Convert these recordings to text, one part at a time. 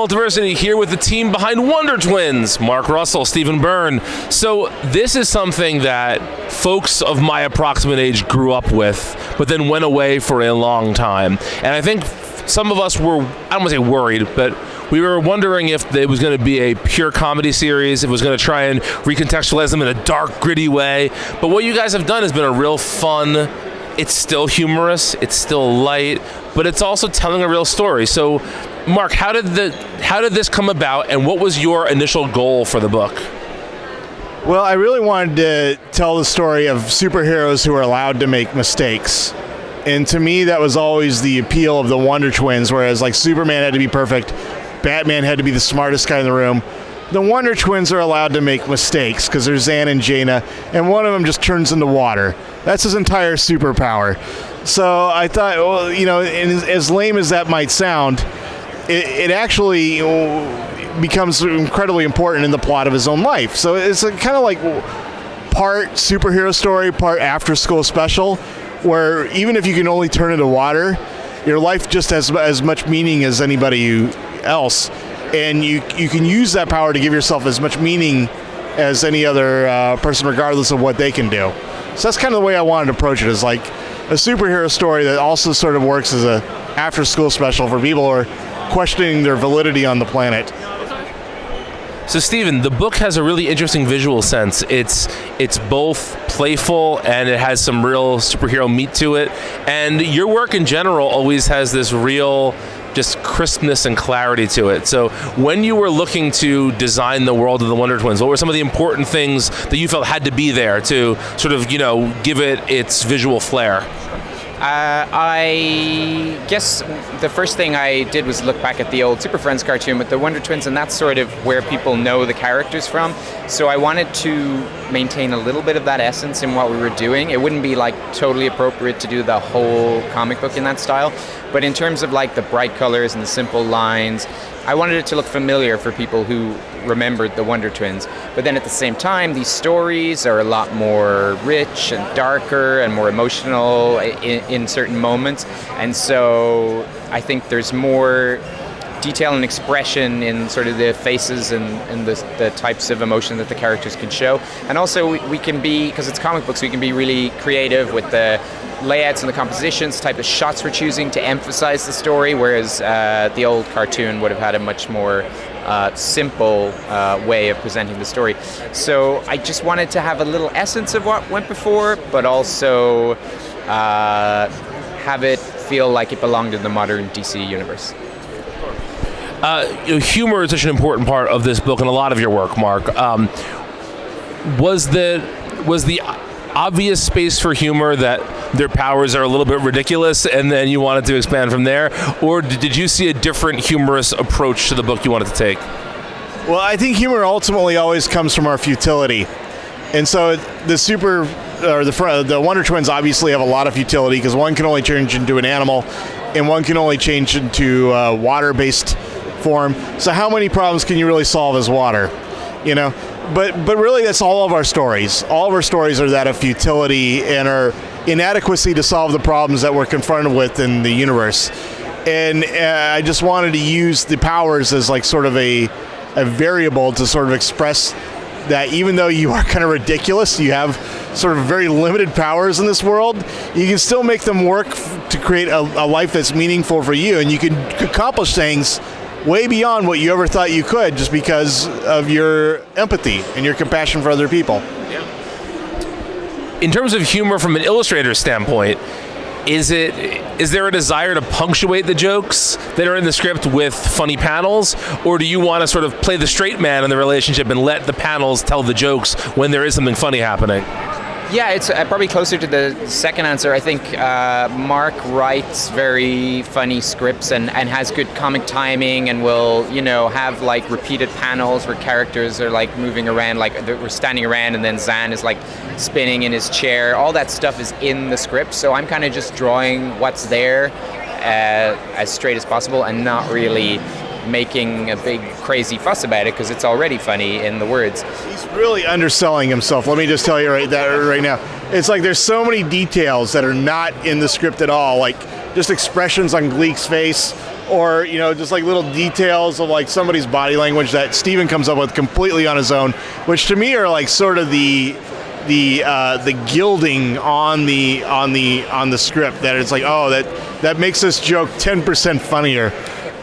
Multiversity here with the team behind Wonder Twins, Mark Russell, Stephen Byrne. So this is something that folks of my approximate age grew up with, but then went away for a long time. And I think some of us were, I don't want to say worried, but we were wondering if it was going to be a pure comedy series, if it was going to try and recontextualize them in a dark, gritty way. But what you guys have done has been a real fun, it's still humorous, it's still light, but it's also telling a real story. So, Mark, how did this come about, and what was your initial goal for the book? Well, I really wanted to tell the story of superheroes who are allowed to make mistakes. And to me, that was always the appeal of the Wonder Twins, whereas like Superman had to be perfect, Batman had to be the smartest guy in the room. The Wonder Twins are allowed to make mistakes because they're Zan and Jaina, and one of them just turns into water. That's his entire superpower. So I thought, well, you know, and as lame as that might sound, it actually becomes incredibly important in the plot of his own life. So it's kind of like part superhero story, part after-school special, where even if you can only turn into water, your life just has as much meaning as anybody else. And you can use that power to give yourself as much meaning as any other person, regardless of what they can do. So that's kind of the way I wanted to approach it, is like a superhero story that also sort of works as a after-school special for people who are questioning their validity on the planet. So Stephen, the book has a really interesting visual sense. It's both playful and it has some real superhero meat to it. And your work in general always has this real just crispness and clarity to it. So when you were looking to design the world of the Wonder Twins, what were some of the important things that you felt had to be there to sort of, you know, give it its visual flair? I guess the first thing I did was look back at the old Super Friends cartoon with the Wonder Twins, and that's sort of where people know the characters from. So I wanted to maintain a little bit of that essence in what we were doing. It wouldn't be like totally appropriate to do the whole comic book in that style, but in terms of like the bright colors and the simple lines, I wanted it to look familiar for people who remembered the Wonder Twins. But then at the same time, these stories are a lot more rich and darker and more emotional in certain moments. And so I think there's more detail and expression in sort of the faces and the types of emotion that the characters can show. And also we can be, because it's comic books, we can be really creative with the layouts and the compositions, type of shots we're choosing to emphasize the story, whereas the old cartoon would have had a much more simple way of presenting the story. So I just wanted to have a little essence of what went before, but also have it feel like it belonged in the modern DC universe. Humor is such an important part of this book and a lot of your work, Mark. Was the obvious space for humor that their powers are a little bit ridiculous and then you wanted to expand from there? Or did you see a different humorous approach to the book you wanted to take? Well, I think humor ultimately always comes from our futility. And so the Wonder Twins obviously have a lot of futility because one can only change into an animal and one can only change into water-based form. So how many problems can you really solve as water? You know? But really, that's all of our stories. All of our stories are that of futility and our inadequacy to solve the problems that we're confronted with in the universe. And I just wanted to use the powers as like sort of a variable to sort of express that even though you are kind of ridiculous, you have sort of very limited powers in this world, you can still make them work to create a life that's meaningful for you, and you can accomplish things way beyond what you ever thought you could just because of your empathy and your compassion for other people. In terms of humor from an illustrator's standpoint, is there a desire to punctuate the jokes that are in the script with funny panels, or do you want to sort of play the straight man in the relationship and let the panels tell the jokes when there is something funny happening? Yeah, it's probably closer to the second answer. I think Mark writes very funny scripts and has good comic timing and will, you know, have like repeated panels where characters are like moving around, like we're standing around and then Zan is like spinning in his chair. All that stuff is in the script, so I'm kind of just drawing what's there as straight as possible and not really making a big crazy fuss about it because it's already funny in the words. He's really underselling himself. Let me just tell you right now. It's like there's so many details that are not in the script at all, like just expressions on Gleek's face or just like little details of like somebody's body language that Steven comes up with completely on his own, which to me are like sort of the gilding on the script, that it's like, oh, that makes this joke 10% funnier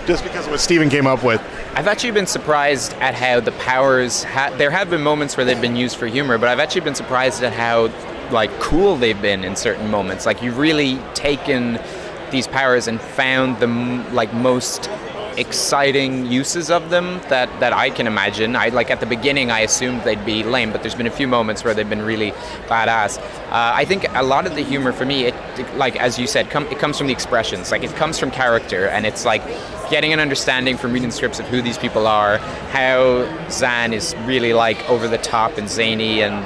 just because of what Steven came up with. I've actually been surprised at how the powers there have been moments where they've been used for humor, but I've actually been surprised at how like cool they've been in certain moments. Like, you've really taken these powers and found the like most exciting uses of them that I can imagine. At the beginning I assumed they'd be lame, but there's been a few moments where they've been really badass. I think a lot of the humor for me, it like as you said, it comes from the expressions. Like, it comes from character, and it's like getting an understanding from reading scripts of who these people are, how Zan is really like over the top and zany and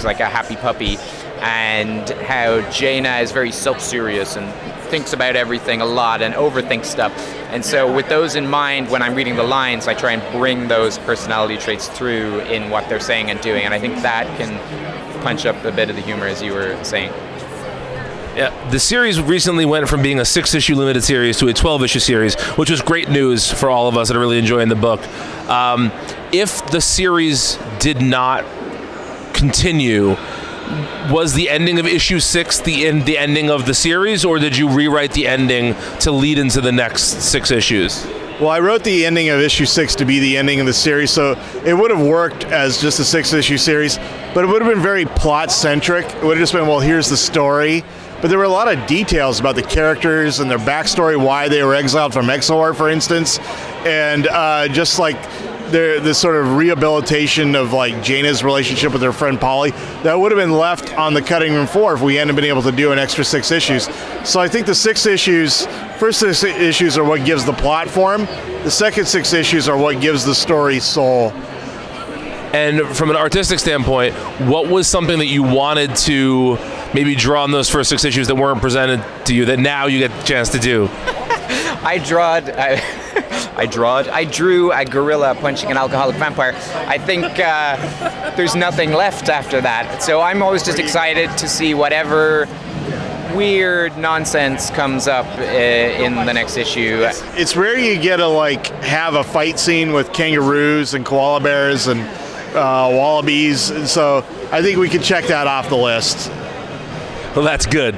like a happy puppy, and how Jaina is very self-serious and thinks about everything a lot and overthinks stuff. And so with those in mind, when I'm reading the lines, I try and bring those personality traits through in what they're saying and doing, and I think that can punch up a bit of the humor, as you were saying. Yeah, the series recently went from being a 6-issue limited series to a 12-issue series, which was great news for all of us that are really enjoying the book. If the series did not continue, was the ending of issue 6 the ending of the series, or did you rewrite the ending to lead into the next 6 issues? Well, I wrote the ending of issue 6 to be the ending of the series, so it would have worked as just a 6-issue series, but it would have been very plot-centric. It would have just been, well, here's the story. But there were a lot of details about the characters and their backstory, why they were exiled from Exor, for instance, and just like this sort of rehabilitation of like Jaina's relationship with her friend Polly, that would have been left on the cutting room floor if we hadn't been able to do an extra 6 issues. So I think the first 6 issues are what gives the plot form. The second 6 issues are what gives the story soul. And from an artistic standpoint, what was something that you wanted to maybe draw on those first 6 issues that weren't presented to you that now you get the chance to do? I drew a gorilla punching an alcoholic vampire. I think there's nothing left after that. So I'm always just excited to see whatever weird nonsense comes up in the next issue. It's rare you get to like have a fight scene with kangaroos and koala bears and wallabies, and so I think we can check that off the list. Well, that's good.